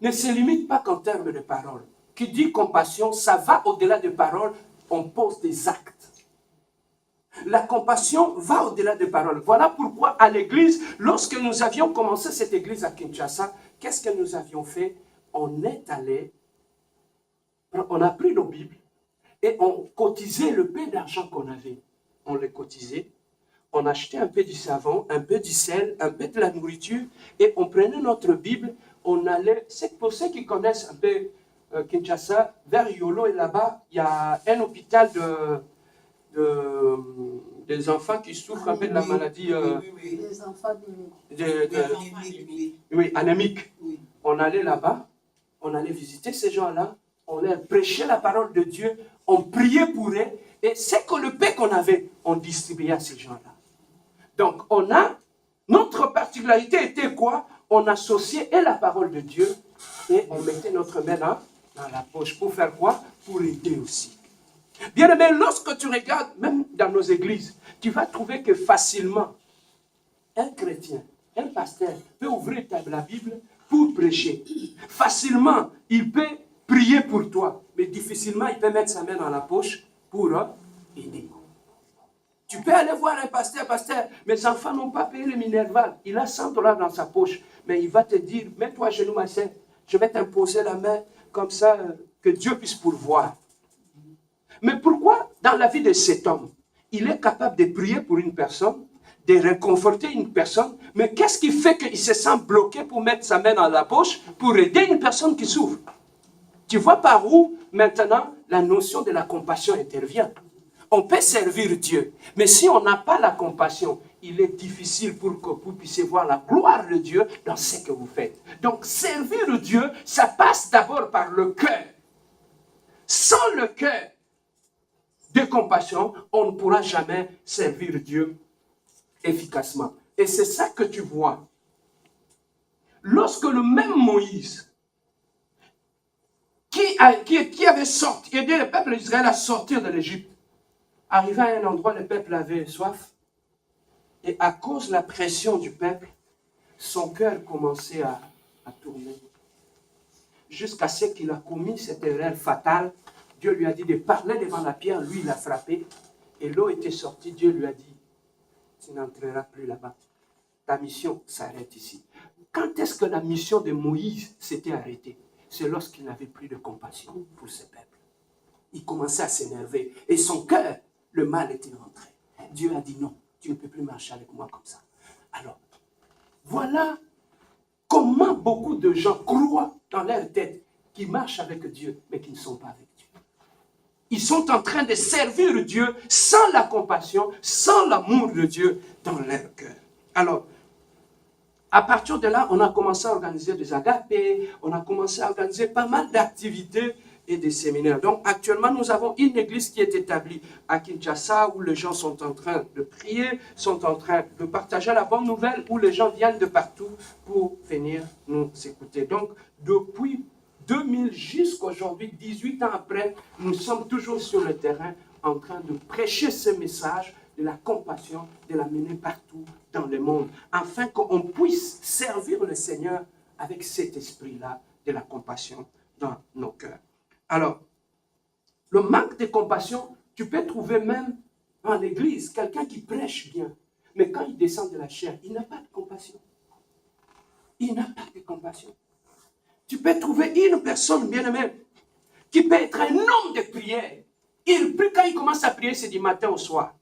ne se limite pas qu'en termes de paroles. Qui dit compassion, ça va au-delà des paroles, on pose des actes. La compassion va au-delà des paroles. Voilà pourquoi à l'église, lorsque nous avions commencé cette église à Kinshasa, qu'est-ce que nous avions fait? On est allé, on a pris nos Bibles et on cotisait le peu d'argent qu'on avait. On les cotisait, on achetait un peu du savon, un peu du sel, un peu de la nourriture et on prenait notre Bible, on allait, c'est pour ceux qui connaissent un peu Kinshasa, vers Yolo et là-bas, il y a un hôpital des enfants qui souffrent un peu de la maladie Les enfants anémique. Oui. On allait là-bas, on allait visiter ces gens-là, on leur prêchait la parole de Dieu, on priait pour eux, et c'est que le paix qu'on avait, on distribuait à ces gens-là. Donc, notre particularité était quoi? On associait et la parole de Dieu, et on mettait notre main dans la poche. Pour faire quoi? Pour aider aussi. Bien aimé, lorsque tu regardes, même dans nos églises, tu vas trouver que facilement, un chrétien, un pasteur peut ouvrir la Bible pour prêcher. Facilement, il peut prier pour toi, mais difficilement, il peut mettre sa main dans la poche pour aider. Tu peux aller voir un pasteur, mes enfants n'ont pas payé le Minerval, il a 100 $ dans sa poche, mais il va te dire, mets-toi à genoux, ma sœur, je vais t'imposer la main, comme ça, que Dieu puisse pourvoir. Mais pourquoi, dans la vie de cet homme, il est capable de prier pour une personne, de réconforter une personne, mais qu'est-ce qui fait qu'il se sent bloqué pour mettre sa main dans la poche pour aider une personne qui souffre? Tu vois par où, maintenant, la notion de la compassion intervient. On peut servir Dieu, mais si on n'a pas la compassion, il est difficile pour que vous puissiez voir la gloire de Dieu dans ce que vous faites. Donc, servir Dieu, ça passe d'abord par le cœur. Sans le cœur de compassion, on ne pourra jamais servir Dieu efficacement. Et c'est ça que tu vois. Lorsque le même Moïse, qui avait aidé le peuple d'Israël à sortir de l'Égypte, arrivé à un endroit, le peuple avait soif, et à cause de la pression du peuple, son cœur commençait à tourner. Jusqu'à ce qu'il a commis cette erreur fatale, Dieu lui a dit de parler devant la pierre, lui il a frappé, et l'eau était sortie, Dieu lui a dit, tu n'entreras plus là-bas. Ta mission s'arrête ici. Quand est-ce que la mission de Moïse s'était arrêtée? C'est lorsqu'il n'avait plus de compassion pour ce peuple. Il commençait à s'énerver. Et son cœur, le mal était rentré. Dieu a dit non, tu ne peux plus marcher avec moi comme ça. Alors, voilà comment beaucoup de gens croient dans leur tête qu'ils marchent avec Dieu, mais qu'ils ne sont pas avec Dieu. Ils sont en train de servir Dieu sans la compassion, sans l'amour de Dieu dans leur cœur. Alors, à partir de là, on a commencé à organiser des agapés, on a commencé à organiser pas mal d'activités et des séminaires. Donc, actuellement, nous avons une église qui est établie à Kinshasa où les gens sont en train de prier, sont en train de partager la bonne nouvelle, où les gens viennent de partout pour venir nous écouter. Donc, depuis 2000 jusqu'à aujourd'hui, 18 ans après, nous sommes toujours sur le terrain en train de prêcher ce message de la compassion, de la mener partout dans le monde, afin qu'on puisse servir le Seigneur avec cet esprit-là de la compassion dans nos cœurs. Alors, le manque de compassion, tu peux trouver même en l'église quelqu'un qui prêche bien, mais quand il descend de la chair, il n'a pas de compassion. Il n'a pas de compassion. Tu peux trouver une personne bien-aimée qui peut être un homme de prière. Quand il commence à prier, c'est du matin au soir.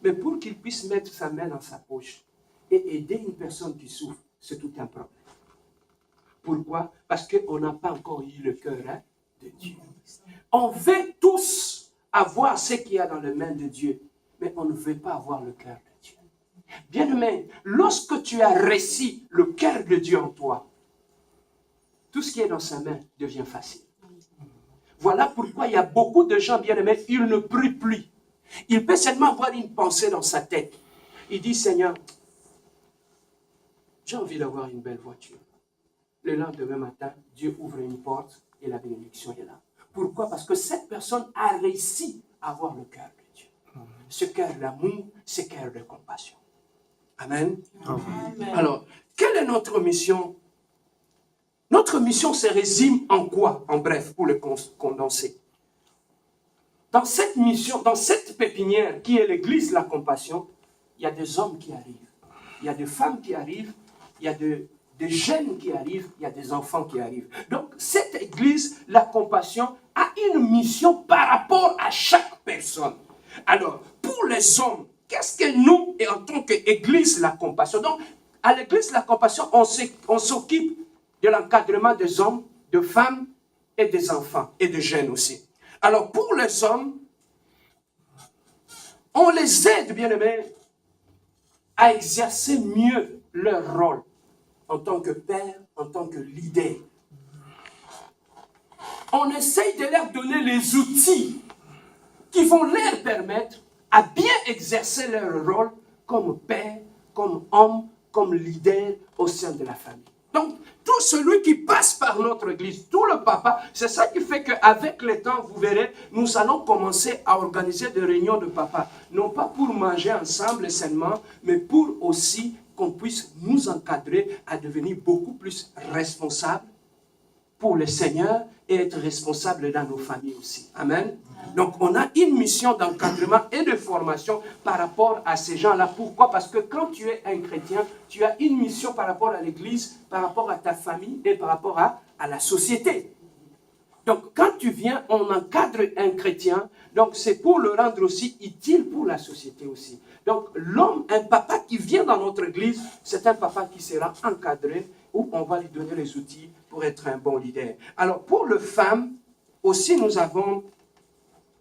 Mais pour qu'il puisse mettre sa main dans sa poche et aider une personne qui souffre, c'est tout un problème. Pourquoi? Parce qu'on n'a pas encore eu le cœur de Dieu. On veut tous avoir ce qu'il y a dans les mains de Dieu, mais on ne veut pas avoir le cœur de Dieu. Bien-aimé, lorsque tu as reçu le cœur de Dieu en toi, tout ce qui est dans sa main devient facile. Voilà pourquoi il y a beaucoup de gens, bien-aimés, ils ne prient plus. Il peut seulement avoir une pensée dans sa tête. Il dit, Seigneur, j'ai envie d'avoir une belle voiture. Le lendemain matin, Dieu ouvre une porte et la bénédiction est là. Pourquoi? Parce que cette personne a réussi à avoir le cœur de Dieu. Ce cœur d'amour, ce cœur de compassion. Amen. Amen. Alors, quelle est notre mission Notre mission se résume en quoi, en bref, pour le condenser? Dans cette mission, dans cette pépinière qui est l'église de la compassion, il y a des hommes qui arrivent, il y a des femmes qui arrivent, il y a des jeunes qui arrivent, il y a des enfants qui arrivent. Donc, cette église, la compassion, a une mission par rapport à chaque personne. Alors, pour les hommes, qu'est-ce que nous, et en tant qu'église, la compassion? Donc, à l'église, la compassion, on s'occupe de l'encadrement des hommes, de femmes et des enfants, et de jeunes aussi. Alors, pour les hommes, on les aide, bien aimés, à exercer mieux leur rôle en tant que père, en tant que leader. On essaye de leur donner les outils qui vont leur permettre à bien exercer leur rôle comme père, comme homme, comme leader au sein de la famille. Donc, tout celui qui passe par notre église, tout le papa, c'est ça qui fait qu'avec le temps, vous verrez, nous allons commencer à organiser des réunions de papa. Non pas pour manger ensemble seulement, mais pour aussi qu'on puisse nous encadrer à devenir beaucoup plus responsables pour le Seigneur et être responsables dans nos familles aussi. Amen. Donc, on a une mission d'encadrement et de formation par rapport à ces gens-là. Pourquoi? Parce que quand tu es un chrétien, tu as une mission par rapport à l'église, par rapport à ta famille et par rapport à la société. Donc, quand tu viens, on encadre un chrétien, donc c'est pour le rendre aussi utile pour la société aussi. Donc, l'homme, un papa qui vient dans notre église, c'est un papa qui sera encadré, où on va lui donner les outils pour être un bon leader. Alors, pour les femmes, aussi nous avons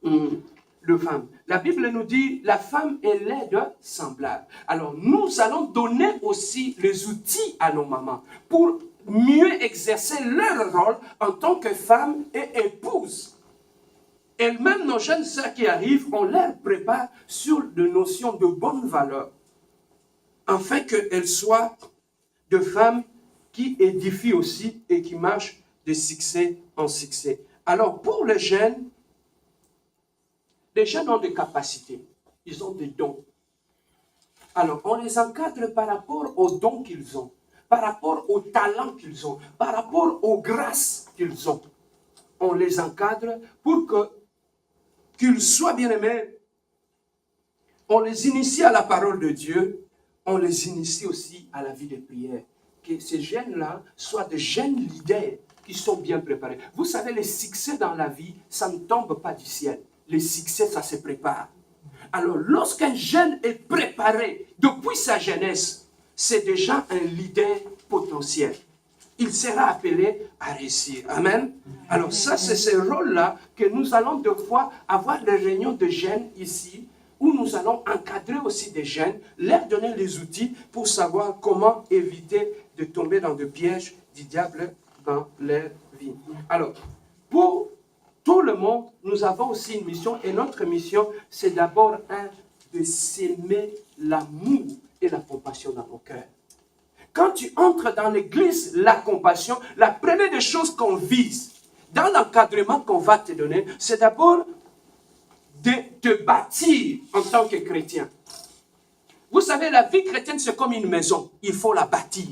le femme. La Bible nous dit, la femme est l'aide semblable. Alors, nous allons donner aussi les outils à nos mamans pour mieux exercer leur rôle en tant que femme et épouse. Et même nos jeunes sœurs qui arrivent, on leur prépare sur des notions de bonne valeur, afin qu'elles soient de femmes qui édifient aussi et qui marchent de succès en succès. Alors, pour les jeunes ont des capacités, ils ont des dons. Alors, on les encadre par rapport aux dons qu'ils ont, par rapport aux talents qu'ils ont, par rapport aux grâces qu'ils ont. On les encadre pour qu'ils soient bien-aimés. On les initie à la parole de Dieu, on les initie aussi à la vie de prière. Que ces jeunes-là soient des jeunes leaders qui sont bien préparés. Vous savez, les succès dans la vie, ça ne tombe pas du ciel. Les succès, ça se prépare. Alors, lorsqu'un jeune est préparé depuis sa jeunesse, c'est déjà un leader potentiel. Il sera appelé à réussir. Amen. Alors ça, c'est ce rôle-là que nous allons deux fois avoir des réunions de jeunes ici, où nous allons encadrer aussi des jeunes, leur donner les outils pour savoir comment éviter de tomber dans des pièges du diable dans leur vie. Alors, pour tout le monde, nous avons aussi une mission, et notre mission, c'est d'abord de s'aimer l'amour et la compassion dans nos cœurs. Quand tu entres dans l'église, la compassion, la première des choses qu'on vise, dans l'encadrement qu'on va te donner, c'est d'abord de te bâtir en tant que chrétien. Vous savez, la vie chrétienne, c'est comme une maison. Il faut la bâtir.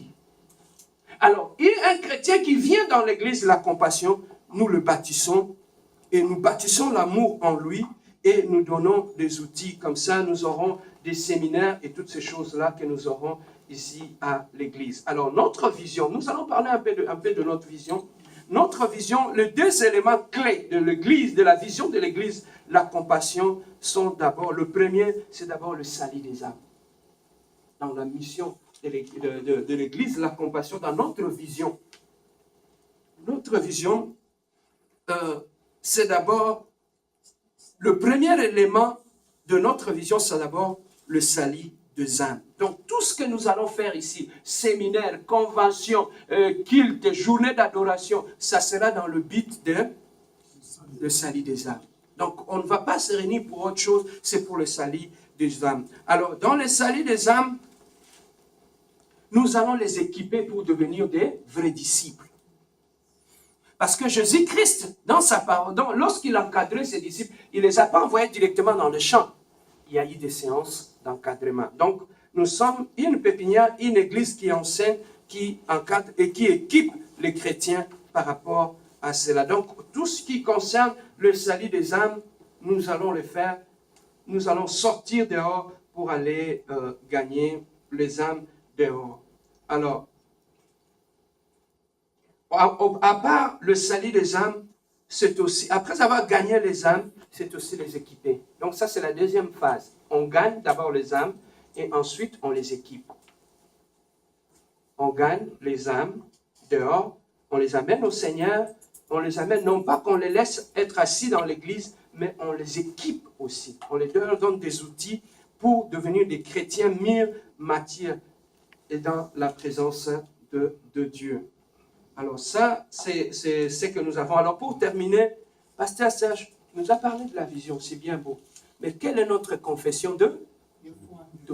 Alors, un chrétien qui vient dans l'église, la compassion, nous le bâtissons et nous bâtissons l'amour en lui et nous donnons des outils. Comme ça, nous aurons des séminaires et toutes ces choses-là que nous aurons ici à l'église. Alors, notre vision, nous allons parler un peu de notre vision. Notre vision, les deux éléments clés de l'église, de la vision de l'église, la compassion, sont d'abord, le premier, c'est d'abord le salut des âmes. Dans la mission de l'église, la compassion, dans notre vision. Notre vision, c'est d'abord, le premier élément de notre vision, c'est d'abord le salut des âmes. Donc, tout ce que nous allons faire ici, séminaire, convention, culte, journée d'adoration, ça sera dans le but de salut des âmes. Donc, on ne va pas se réunir pour autre chose, c'est pour le salut des âmes. Alors, dans le salut des âmes, nous allons les équiper pour devenir des vrais disciples. Parce que Jésus-Christ, dans sa parole, lorsqu'il encadrait ses disciples, il ne les a pas envoyés directement dans le champ. Il y a eu des séances d'encadrement. Donc, nous sommes une pépinière, une église qui enseigne, qui encadre et qui équipe les chrétiens par rapport à cela. Donc, tout ce qui concerne le salut des âmes, nous allons le faire. Nous allons sortir dehors pour aller gagner les âmes dehors. Alors, à part le salut des âmes, c'est aussi, après avoir gagné les âmes, c'est aussi les équiper. Donc ça, c'est la deuxième phase. On gagne d'abord les âmes et ensuite on les équipe. On gagne les âmes dehors, on les amène au Seigneur, on les amène, non pas qu'on les laisse être assis dans l'église, mais on les équipe aussi. On leur donne des outils pour devenir des chrétiens mûrs, matures et dans la présence de Dieu. Alors ça, c'est ce que nous avons. Alors pour terminer, Pasteur Serge nous a parlé de la vision, c'est bien beau. Mais quelle est notre confession de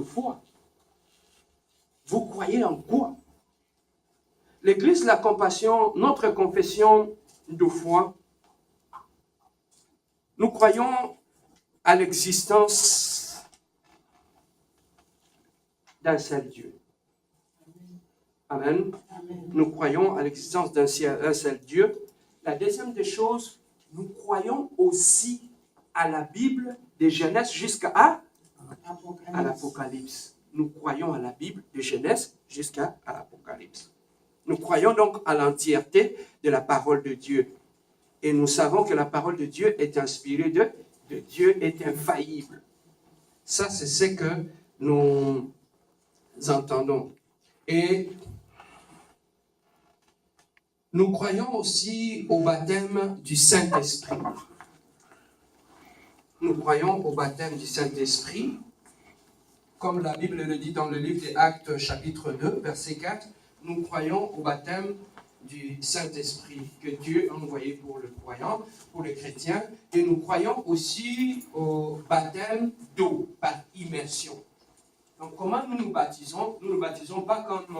foi? Vous croyez en quoi? L'Église de la Compassion, notre confession de foi, nous croyons à l'existence d'un seul Dieu. Amen. Nous croyons à l'existence d'un seul Dieu. La deuxième des choses, nous croyons aussi à la Bible de Genèse jusqu'à l'Apocalypse. Nous croyons à la Bible de Genèse jusqu'à l'Apocalypse. Nous croyons donc à l'entièreté de la parole de Dieu. Et nous savons que la parole de Dieu est inspirée de Dieu, est infaillible. Ça, c'est ce que nous entendons. Et nous croyons aussi au baptême du Saint-Esprit. Nous croyons au baptême du Saint-Esprit, comme la Bible le dit dans le livre des Actes, chapitre 2, verset 4. Nous croyons au baptême du Saint-Esprit que Dieu a envoyé pour le croyant, pour les chrétiens. Et nous croyons aussi au baptême d'eau, par immersion. Donc, comment nous nous baptisons? Nous ne nous baptisons pas comme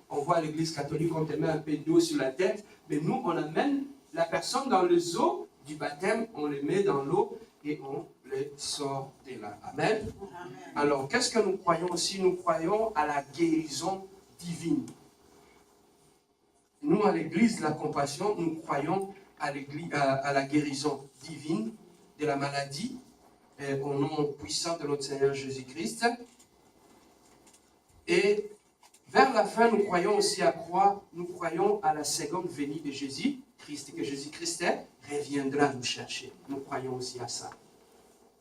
on voit à l'église catholique, on te met un peu d'eau sur la tête, mais nous, on amène la personne dans les eaux du baptême, on les met dans l'eau et on les sort de là. Amen. Amen. Alors, qu'est-ce que nous croyons aussi? Nous croyons à la guérison divine. Nous, à l'église de la Compassion, nous croyons à la guérison divine de la maladie, au nom puissant de notre Seigneur Jésus-Christ. Et vers la fin, nous croyons aussi nous croyons à la seconde venue de Jésus-Christ, que Jésus-Christ reviendra nous chercher. Nous croyons aussi à ça.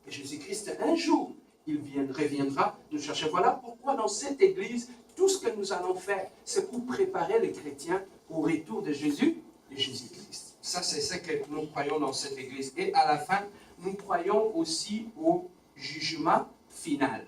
Et Jésus-Christ, un jour, il reviendra nous chercher. Voilà pourquoi dans cette église, tout ce que nous allons faire, c'est pour préparer les chrétiens au retour de Jésus-Christ. Ça, c'est ce que nous croyons dans cette église. Et à la fin, nous croyons aussi au jugement final.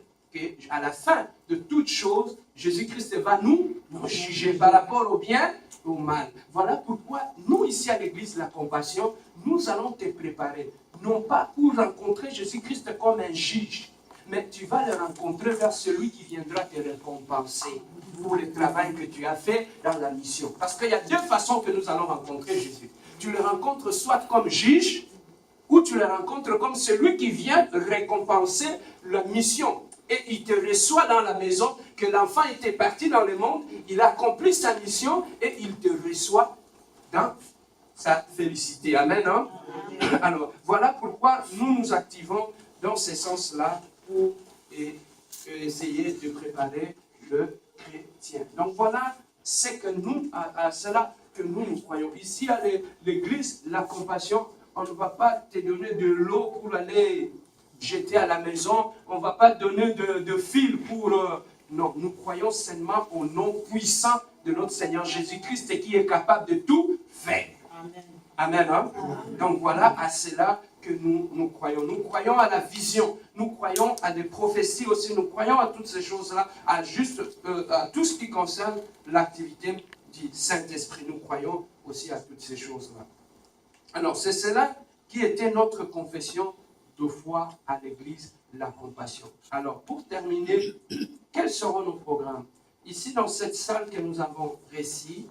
À la fin de toute chose, Jésus-Christ va nous juger par rapport au bien et au mal. Voilà pourquoi nous, ici à l'église de la Compassion, nous allons te préparer, non pas pour rencontrer Jésus-Christ comme un juge, mais tu vas le rencontrer vers celui qui viendra te récompenser pour le travail que tu as fait dans la mission. Parce qu'il y a deux façons que nous allons rencontrer Jésus. Tu le rencontres soit comme juge, ou tu le rencontres comme celui qui vient récompenser la mission. Et il te reçoit dans la maison, que l'enfant était parti dans le monde, il a accompli sa mission et il te reçoit dans sa félicité. Amen, hein? Amen. Alors, voilà pourquoi nous nous activons dans ce sens-là pour essayer de préparer le chrétien. Donc voilà ce que nous, à cela que nous croyons. Ici, à l'église, la compassion, on ne va pas te donner de l'eau pour aller jeter à la maison, on ne va pas donner de fil pour... non, nous croyons seulement au nom puissant de notre Seigneur Jésus-Christ qui est capable de tout faire. Amen. Amen, hein? Amen. Donc voilà à cela que nous croyons. Nous croyons à la vision, nous croyons à des prophéties aussi, nous croyons à toutes ces choses-là, à tout ce qui concerne l'activité du Saint-Esprit. Nous croyons aussi à toutes ces choses-là. Alors c'est cela qui était notre confession de foi à l'église La Compassion. Alors, pour terminer, quels seront nos programmes? Ici, dans cette salle que nous avons réussi,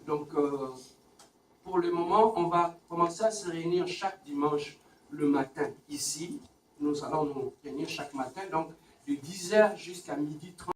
donc, pour le moment, on va commencer à se réunir chaque dimanche le matin. Ici, nous allons nous réunir chaque matin, donc, de 10h jusqu'à 12h30.